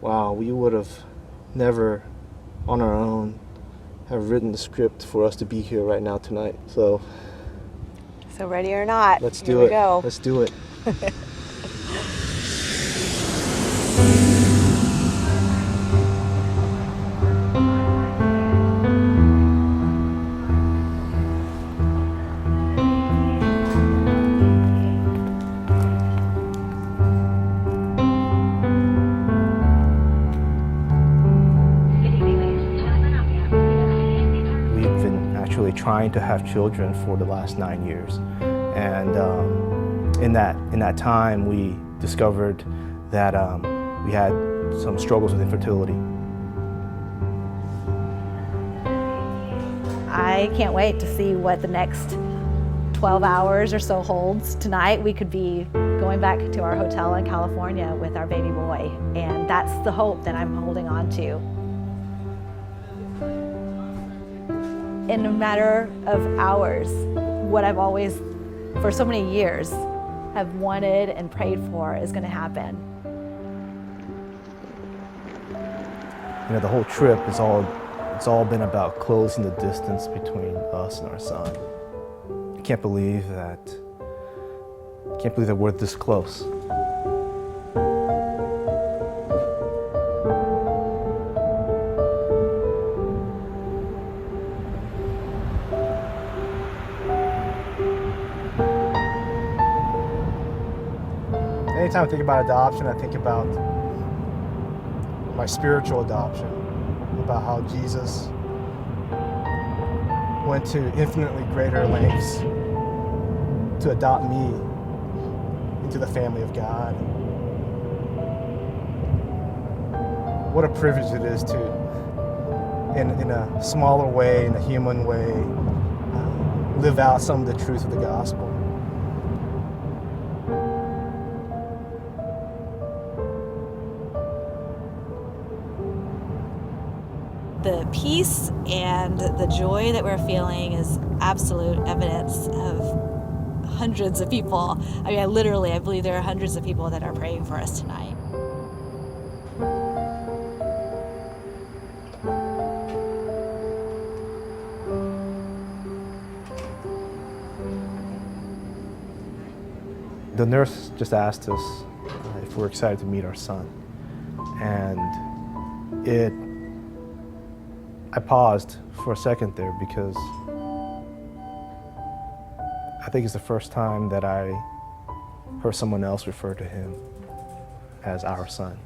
wow, we would have never on our own have written the script for us to be here right now tonight. So ready or not, let's here do we it. go. Let's do it. Trying to have children for the last 9 years, and in that time we discovered that we had some struggles with infertility. I can't wait to see what the next 12 hours or so holds. Tonight we could be going back to our hotel in California with our baby boy, and that's the hope that I'm holding on to. In a matter of hours, what I've always, for so many years, have wanted and prayed for is going to happen. You know, the whole trip it's all been about closing the distance between us and our son. I can't believe that we're this close. Anytime I think about adoption, I think about my spiritual adoption, about how Jesus went to infinitely greater lengths to adopt me into the family of God. What a privilege it is to, in a smaller way, in a human way, live out some of the truth of the gospel. The peace and the joy that we're feeling is absolute evidence of hundreds of people. I mean, I believe there are hundreds of people that are praying for us tonight. The nurse just asked us if we're excited to meet our son, and I paused for a second there because I think it's the first time that I heard someone else refer to him as our son.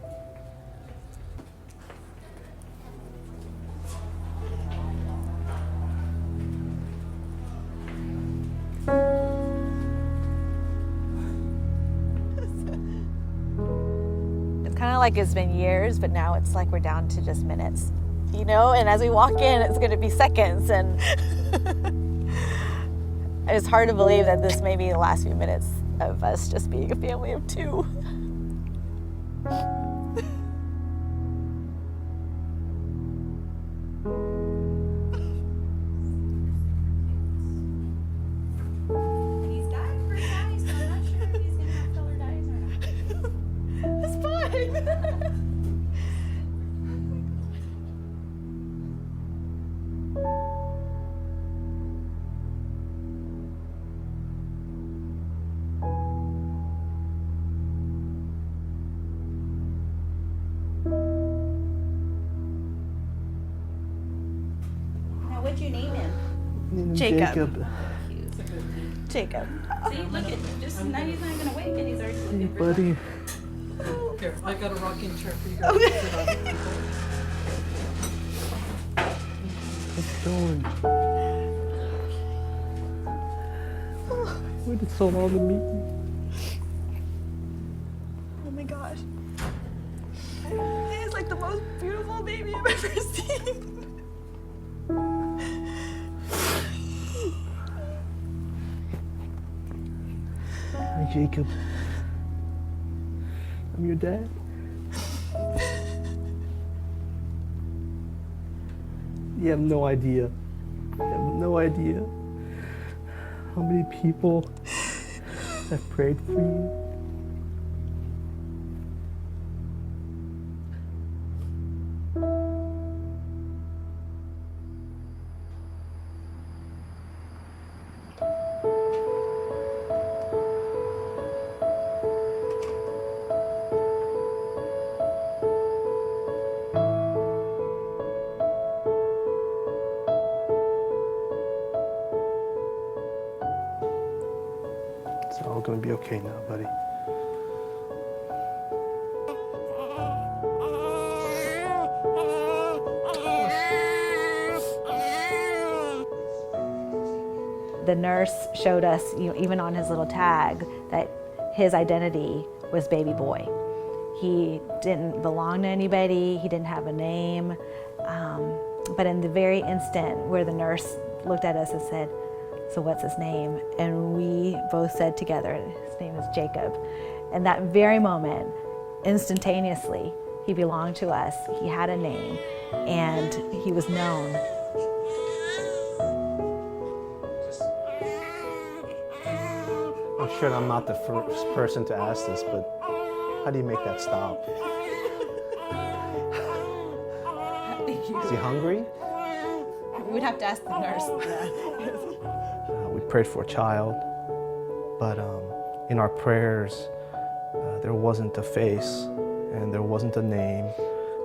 It's kind of like it's been years, but now it's like we're down to just minutes. You know, and as we walk in, it's going to be seconds, and it's hard to believe that this may be the last few minutes of us just being a family of two. He's dying for dyes, so I'm not sure if he's going to have color dyes or not. It's fine. Now, what'd you name him? Jacob. Jacob. See, look at just now. He's not going to wake, and he's already looking for Buddy. Here, I got a rocking chair for you guys to sit on. How's it going? Waited so long to meet you. Oh my gosh. He's like the most beautiful baby I've ever seen. Hi, Jacob. I'm your dad. You have no idea. You have no idea how many people have prayed for you. It's all gonna be okay now, buddy. The nurse showed us, even on his little tag, that his identity was baby boy. He didn't belong to anybody, he didn't have a name, but in the very instant where the nurse looked at us and said, "So what's his name?" And we both said together, his name is Jacob. And that very moment, instantaneously, he belonged to us, he had a name, and he was known. I'm sure I'm not the first person to ask this, but how do you make that stop? Is he hungry? We'd have to ask the nurse. We prayed for a child, but in our prayers, there wasn't a face and there wasn't a name.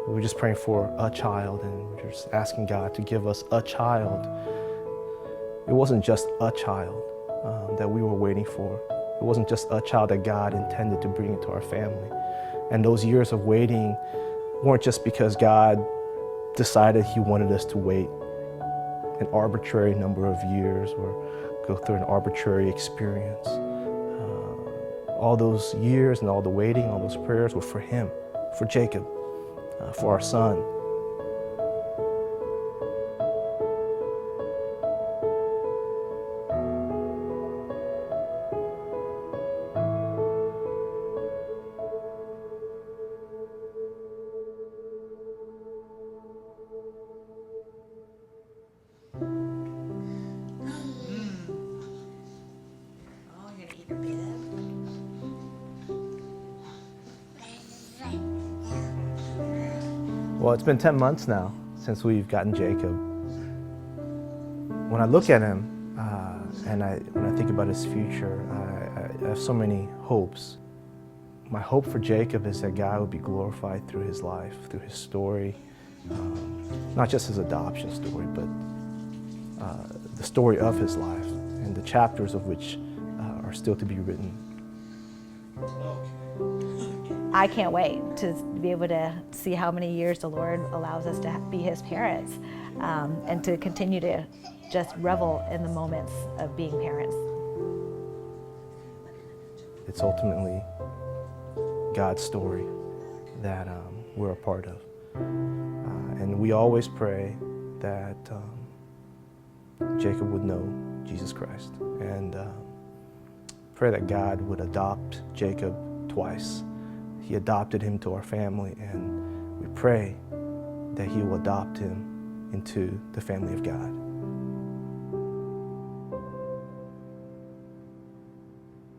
We were just praying for a child, and we were just asking God to give us a child. It wasn't just a child that we were waiting for. It wasn't just a child that God intended to bring into our family. And those years of waiting weren't just because God decided He wanted us to wait an arbitrary number of years or go through an arbitrary experience. All those years and all the waiting, all those prayers were for Him, for Jacob, for our son. Well, it's been 10 months now since we've gotten Jacob. When I look at him and when I think about his future, I have so many hopes. My hope for Jacob is that God would be glorified through his life, through his story, not just his adoption story, but the story of his life and the chapters of which are still to be written. I can't wait to be able to see how many years the Lord allows us to be His parents, and to continue to just revel in the moments of being parents. It's ultimately God's story that we're a part of. And we always pray that Jacob would know Jesus Christ, and pray that God would adopt Jacob twice. He adopted him to our family, and we pray that He will adopt him into the family of God.